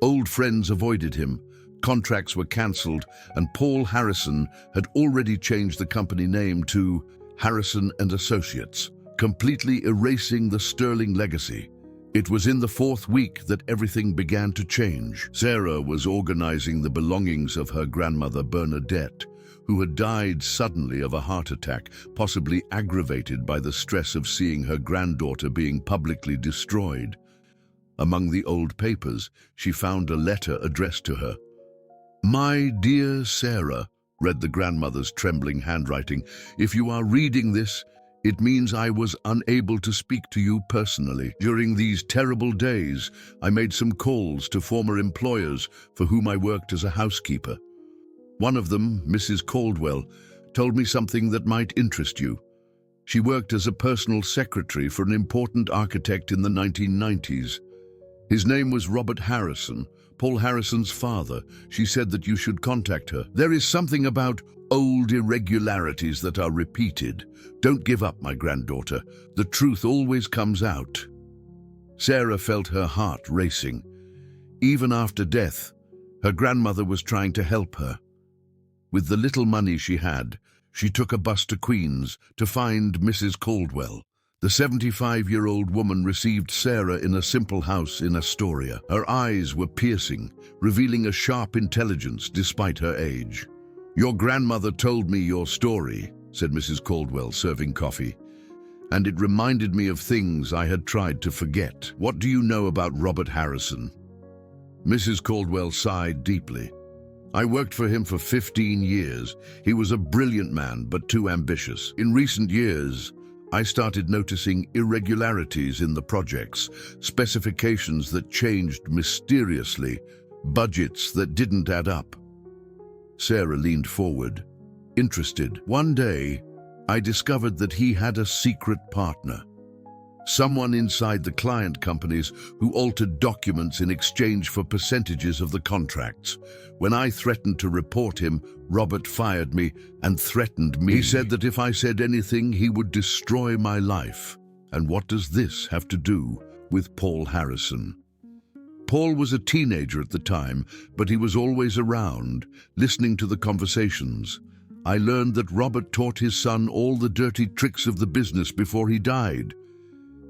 Speaker 1: Old friends avoided him, contracts were cancelled, and Paul Harrison had already changed the company name to Harrison and Associates, completely erasing the sterling legacy. It was in the 4th week that everything began to change. Sarah was organizing the belongings of her grandmother Bernadette, who had died suddenly of a heart attack, possibly aggravated by the stress of seeing her granddaughter being publicly destroyed. Among the old papers, she found a letter addressed to her. "My dear Sarah," read the grandmother's trembling handwriting, "if you are reading this, it means I was unable to speak to you personally. During these terrible days, I made some calls to former employers for whom I worked as a housekeeper. One of them, Mrs. Caldwell, told me something that might interest you. She worked as a personal secretary for an important architect in the 1990s. His name was Robert Harrison, Paul Harrison's father. She said that you should contact her. There is something about old irregularities that are repeated. Don't give up, my granddaughter. The truth always comes out." Sarah felt her heart racing. Even after death, her grandmother was trying to help her. With the little money she had, she took a bus to Queens to find Mrs. Caldwell. The 75-year-old woman received Sarah in a simple house in Astoria. Her eyes were piercing, revealing a sharp intelligence despite her age. "Your grandmother told me your story," said Mrs. Caldwell, serving coffee, "and it reminded me of things I had tried to forget. What do you know about Robert Harrison?" Mrs. Caldwell sighed deeply. "I worked for him for 15 years. He was a brilliant man, but too ambitious. In recent years, I started noticing irregularities in the projects, specifications that changed mysteriously, budgets that didn't add up." Sarah leaned forward, interested. "One day, I discovered that he had a secret partner. Someone inside the client companies who altered documents in exchange for percentages of the contracts. When I threatened to report him, Robert fired me and threatened me. He said that if I said anything, he would destroy my life. And what does this have to do with Paul Harrison?" Paul was a teenager at the time, but he was always around, listening to the conversations. "I learned that Robert taught his son all the dirty tricks of the business before he died."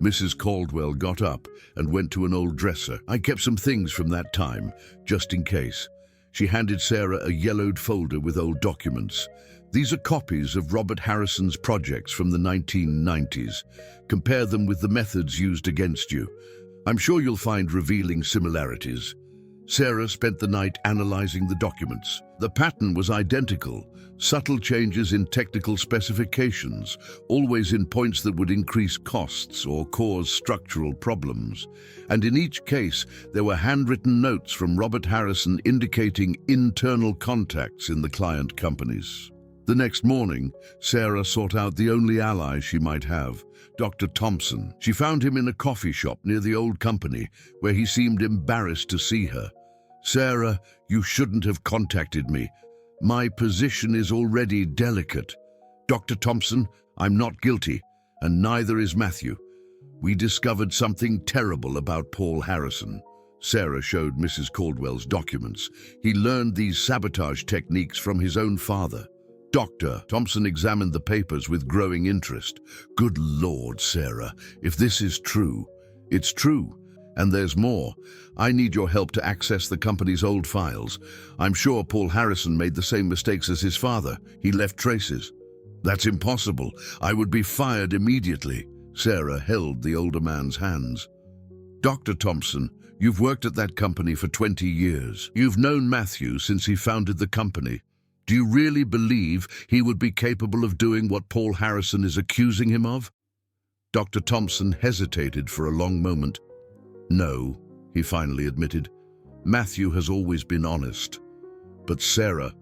Speaker 1: Mrs. Caldwell got up and went to an old dresser. "I kept some things from that time, just in case." She handed Sarah a yellowed folder with old documents. "These are copies of Robert Harrison's projects from the 1990s. Compare them with the methods used against you. I'm sure you'll find revealing similarities." Sarah spent the night analyzing the documents. The pattern was identical, subtle changes in technical specifications, always in points that would increase costs or cause structural problems. And in each case, there were handwritten notes from Robert Harrison indicating internal contacts in the client companies. The next morning, Sarah sought out the only ally she might have, Dr. Thompson. She found him in a coffee shop near the old company, where he seemed embarrassed to see her. "Sarah, you shouldn't have contacted me. My position is already delicate. Dr. Thompson, I'm not guilty, and neither is Matthew. We discovered something terrible about Paul Harrison." Sarah showed Mrs. Caldwell's documents. "He learned these sabotage techniques from his own father." Dr. Thompson examined the papers with growing interest. "Good Lord, Sarah, if this is true, it's true. And there's more. I need your help to access the company's old files. I'm sure Paul Harrison made the same mistakes as his father. He left traces." "That's impossible. I would be fired immediately." Sarah held the older man's hands. "Dr. Thompson, you've worked at that company for 20 years. You've known Matthew since he founded the company. Do you really believe he would be capable of doing what Paul Harrison is accusing him of?" Dr. Thompson hesitated for a long moment. "No," he finally admitted. "Matthew has always been honest. But Sarah,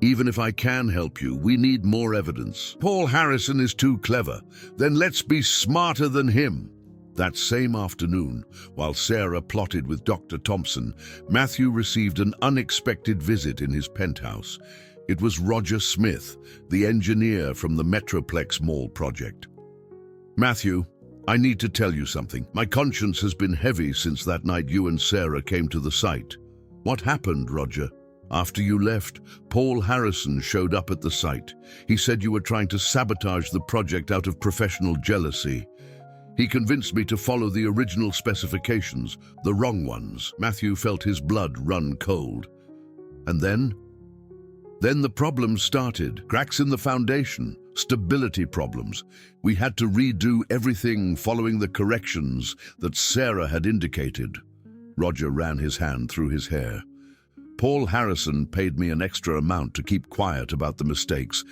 Speaker 1: even if I can help you, we need more evidence. Paul Harrison is too clever. Then let's be smarter than him." That same afternoon, while Sarah plotted with Dr. Thompson, Matthew received an unexpected visit in his penthouse. It was Roger Smith, the engineer from the Metroplex Mall project. "Matthew, I need to tell you something. My conscience has been heavy since that night you and Sarah came to the site." "What happened, Roger?" "After you left, Paul Harrison showed up at the site. He said you were trying to sabotage the project out of professional jealousy. He convinced me to follow the original specifications, the wrong ones." Matthew felt his blood run cold. "And then?" "Then the problems started. Cracks in the foundation, stability problems. We had to redo everything following the corrections that Sarah had indicated." Roger ran his hand through his hair. "Paul Harrison paid me an extra amount to keep quiet about the mistakes,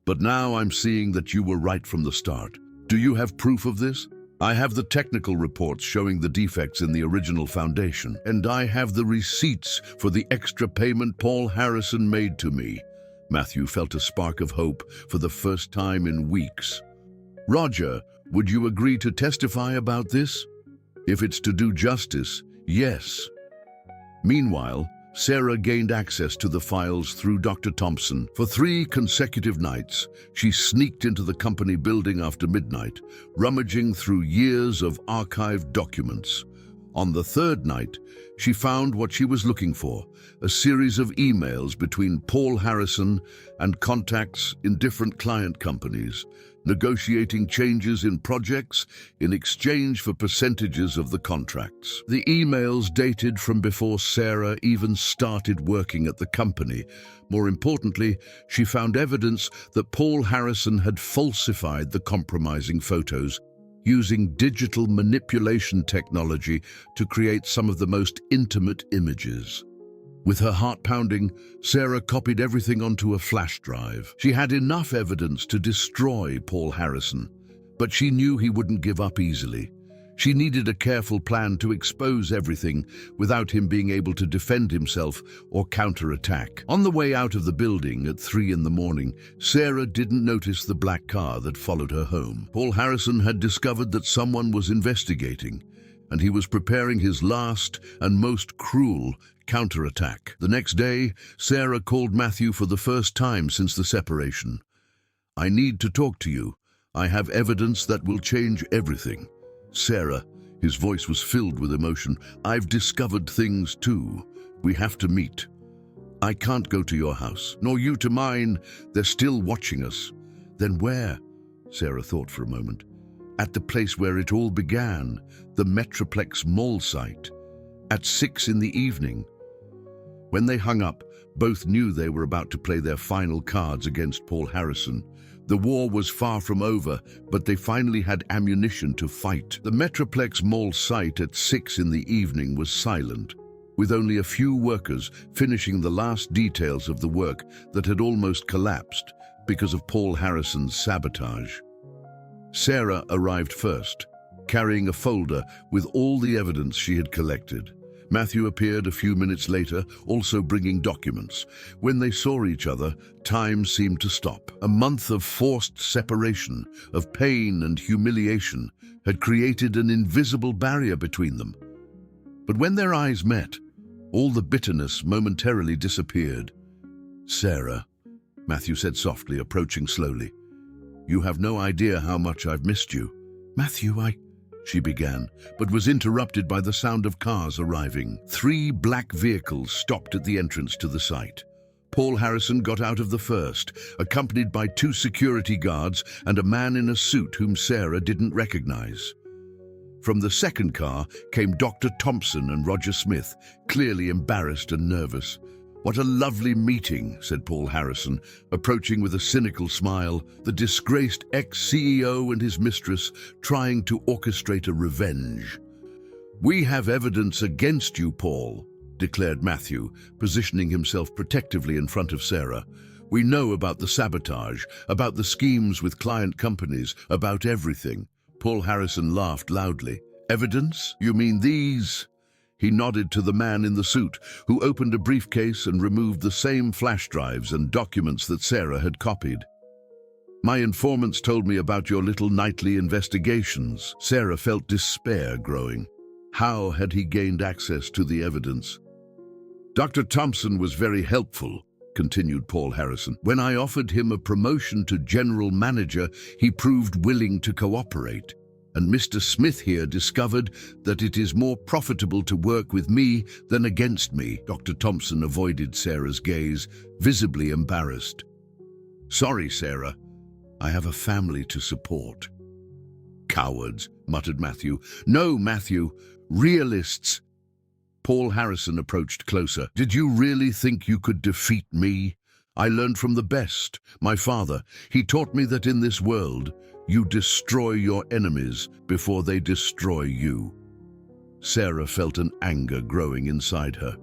Speaker 1: but now I'm seeing that you were right from the start. Do you have proof of this?" "I have the technical reports showing the defects in the original foundation, and I have the receipts for the extra payment Paul Harrison made to me." Matthew felt a spark of hope for the first time in weeks. "Roger, would you agree to testify about this?" "If it's to do justice, yes." Meanwhile, Sarah gained access to the files through Dr. Thompson. For 3 consecutive nights, she sneaked into the company building after midnight, rummaging through years of archived documents. On the 3rd night, she found what she was looking for, a series of emails between Paul Harrison and contacts in different client companies. negotiating changes in projects in exchange for percentages of the contracts. The emails dated from before Sarah even started working at the company. More importantly, she found evidence that Paul Harrison had falsified the compromising photos, using digital manipulation technology to create some of the most intimate images. With her heart pounding, Sarah copied everything onto a flash drive. She had enough evidence to destroy Paul Harrison, but she knew he wouldn't give up easily. She needed a careful plan to expose everything without him being able to defend himself or counterattack. On the way out of the building at 3 in the morning, Sarah didn't notice the black car that followed her home. Paul Harrison had discovered that someone was investigating, and he was preparing his last and most cruel counterattack. The next day, Sarah called Matthew for the first time since the separation. "I need to talk to you. I have evidence that will change everything." "Sarah," his voice was filled with emotion, "I've discovered things too. We have to meet. I can't go to your house, nor you to mine. They're still watching us." "Then where?" Sarah thought for a moment. "At the place where it all began, the Metroplex Mall site, at 6 in the evening." When they hung up, both knew they were about to play their final cards against Paul Harrison. The war was far from over, but they finally had ammunition to fight. The Metroplex Mall site at 6 in the evening was silent, with only a few workers finishing the last details of the work that had almost collapsed because of Paul Harrison's sabotage. Sarah arrived first, carrying a folder with all the evidence she had collected. Matthew appeared a few minutes later, also bringing documents. When they saw each other, time seemed to stop. A month of forced separation, of pain and humiliation, had created an invisible barrier between them. But when their eyes met, all the bitterness momentarily disappeared. "Sarah," Matthew said softly, approaching slowly, "you have no idea how much I've missed you." "Matthew, she began, but was interrupted by the sound of cars arriving. 3 black vehicles stopped at the entrance to the site. Paul Harrison got out of the first, accompanied by 2 security guards and a man in a suit whom Sarah didn't recognize. From the second car came Dr. Thompson and Roger Smith, clearly embarrassed and nervous. "What a lovely meeting," said Paul Harrison, approaching with a cynical smile, the disgraced ex-CEO and his mistress trying to orchestrate a revenge. "We have evidence against you, Paul," declared Matthew, positioning himself protectively in front of Sarah. "We know about the sabotage, about the schemes with client companies, about everything." Paul Harrison laughed loudly. "Evidence? You mean these?" He nodded to the man in the suit, who opened a briefcase and removed the same flash drives and documents that Sarah had copied. "My informants told me about your little nightly investigations." Sarah felt despair growing. How had he gained access to the evidence? "Dr. Thompson was very helpful," continued Paul Harrison. "When I offered him a promotion to general manager, he proved willing to cooperate. And Mr. Smith here discovered that it is more profitable to work with me than against me." Dr. Thompson avoided Sarah's gaze, visibly embarrassed. "Sorry, Sarah. I have a family to support." "Cowards," muttered Matthew. "No, Matthew. Realists." Paul Harrison approached closer. "Did you really think you could defeat me? I learned from the best. My father, he taught me that in this world, you destroy your enemies before they destroy you." Sarah felt an anger growing inside her.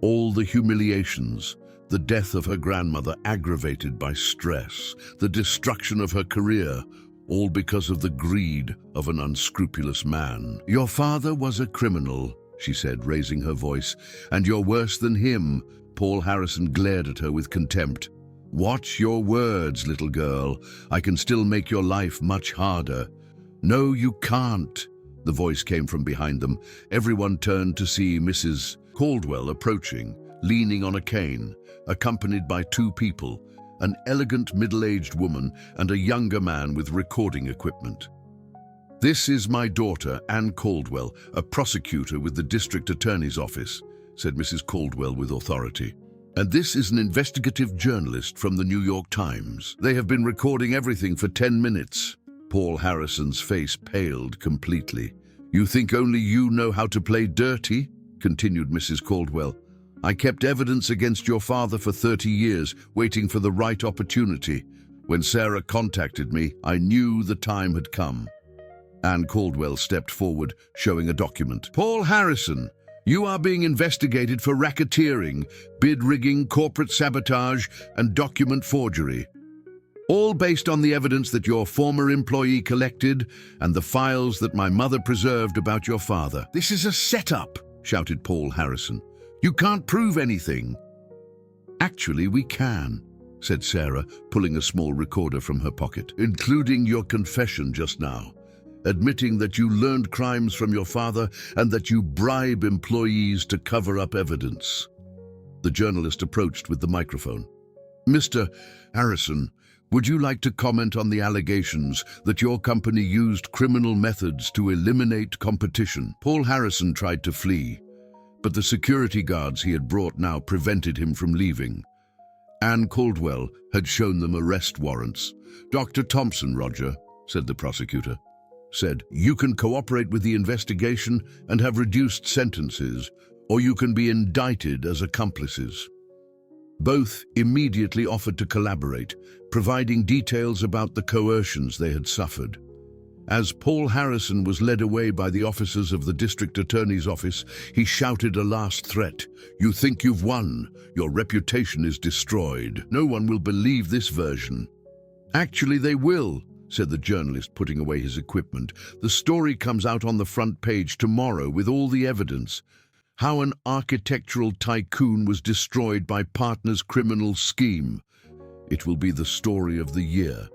Speaker 1: All the humiliations, the death of her grandmother aggravated by stress, the destruction of her career, all because of the greed of an unscrupulous man. "Your father was a criminal," she said, raising her voice, "and you're worse than him." Paul Harrison glared at her with contempt. "Watch your words, little girl. I can still make your life much harder." "No, you can't," the voice came from behind them. Everyone turned to see Mrs. Caldwell approaching, leaning on a cane, accompanied by 2 people, an elegant middle-aged woman and a younger man with recording equipment. "This is my daughter, Anne Caldwell, a prosecutor with the district attorney's office," said Mrs. Caldwell with authority. And this is an investigative journalist from the New York Times. They have been recording everything for 10 minutes. Paul Harrison's face paled completely. You think only you know how to play dirty? Continued Mrs. Caldwell. I kept evidence against your father for 30 years, waiting for the right opportunity. When Sarah contacted me, I knew the time had come. Anne Caldwell stepped forward, showing a document. Paul Harrison, you are being investigated for racketeering, bid rigging, corporate sabotage, and document forgery. All based on the evidence that your former employee collected and the files that my mother preserved about your father. This is a setup, shouted Paul Harrison. You can't prove anything. Actually, we can, said Sarah, pulling a small recorder from her pocket, including your confession just now, admitting that you learned crimes from your father and that you bribe employees to cover up evidence. The journalist approached with the microphone. Mr. Harrison, would you like to comment on the allegations that your company used criminal methods to eliminate competition? Paul Harrison tried to flee, but the security guards he had brought now prevented him from leaving. Anne Caldwell had shown them arrest warrants. Dr. Thompson, Roger, said the prosecutor, said, you can cooperate with the investigation and have reduced sentences, or you can be indicted as accomplices. Both immediately offered to collaborate, providing details about the coercions they had suffered. As Paul Harrison was led away by the officers of the district attorney's office, he shouted a last threat. You think you've won. Your reputation is destroyed. No one will believe this version. Actually, they will, said the journalist, putting away his equipment. The story comes out on the front page tomorrow with all the evidence. How an architectural tycoon was destroyed by partners' criminal scheme. It will be the story of the year.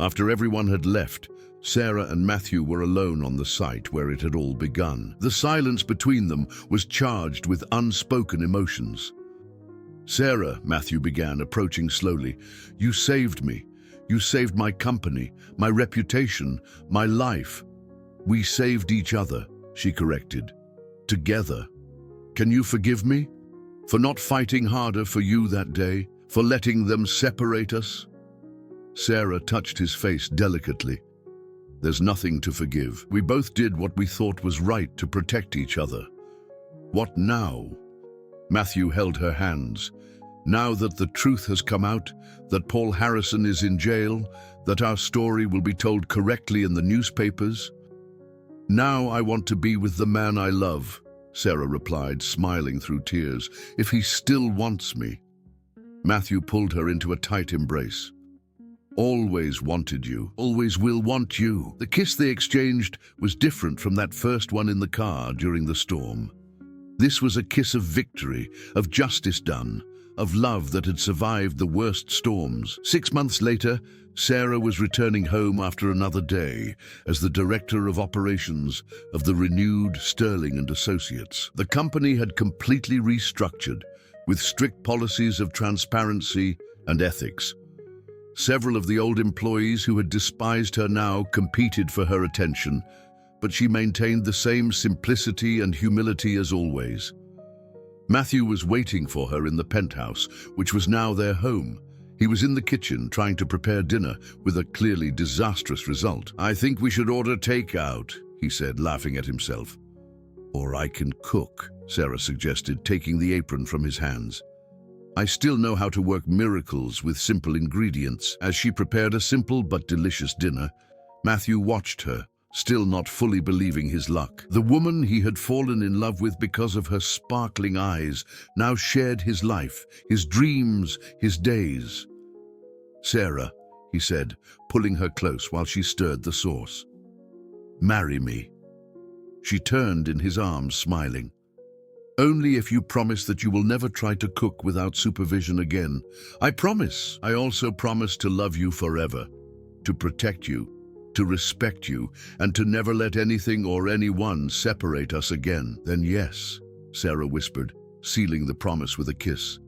Speaker 1: After everyone had left, Sarah and Matthew were alone on the site where it had all begun. The silence between them was charged with unspoken emotions. Sarah, Matthew began, approaching slowly, you saved me. You saved my company, my reputation, my life. We saved each other, she corrected. Together. Can you forgive me? For not fighting harder for you that day? For letting them separate us? Sarah touched his face delicately. There's nothing to forgive. We both did what we thought was right to protect each other. What now? Matthew held her hands. Now that the truth has come out, that Paul Harrison is in jail, that our story will be told correctly in the newspapers. Now I want to be with the man I love, Sarah replied, smiling through tears, if he still wants me. Matthew pulled her into a tight embrace. Always wanted you, always will want you. The kiss they exchanged was different from that first one in the car during the storm. This was a kiss of victory, of justice done, of love that had survived the worst storms. 6 months later, Sarah was returning home after another day as the director of operations of the renewed Sterling and Associates. The company had completely restructured with strict policies of transparency and ethics. Several of the old employees who had despised her now competed for her attention, but she maintained the same simplicity and humility as always. Matthew was waiting for her in the penthouse, which was now their home. He was in the kitchen trying to prepare dinner with a clearly disastrous result. I think we should order takeout, he said, laughing at himself. Or I can cook, Sarah suggested, taking the apron from his hands. I still know how to work miracles with simple ingredients. As she prepared a simple but delicious dinner, Matthew watched her, still not fully believing his luck. The woman he had fallen in love with because of her sparkling eyes now shared his life, his dreams, his days. Sarah, he said, pulling her close while she stirred the sauce. Marry me. She turned in his arms, smiling. Only if you promise that you will never try to cook without supervision again. I promise. I also promise to love you forever, to protect you, to respect you, and to never let anything or anyone separate us again. Then yes, Sarah whispered, sealing the promise with a kiss.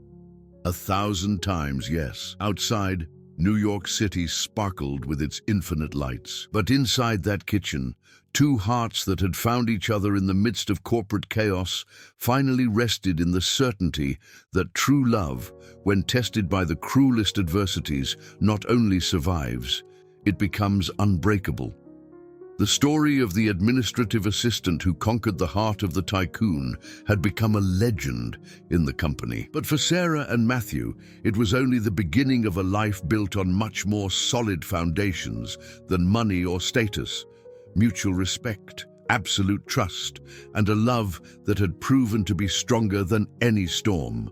Speaker 1: 1,000 times yes. Outside, New York City sparkled with its infinite lights. But inside that kitchen, Two hearts that had found each other in the midst of corporate chaos finally rested in the certainty that true love, when tested by the cruelest adversities, not only survives, it becomes unbreakable. The story of the administrative assistant who conquered the heart of the tycoon had become a legend in the company. But for Sarah and Matthew, it was only the beginning of a life built on much more solid foundations than money or status: mutual respect, absolute trust, and a love that had proven to be stronger than any storm.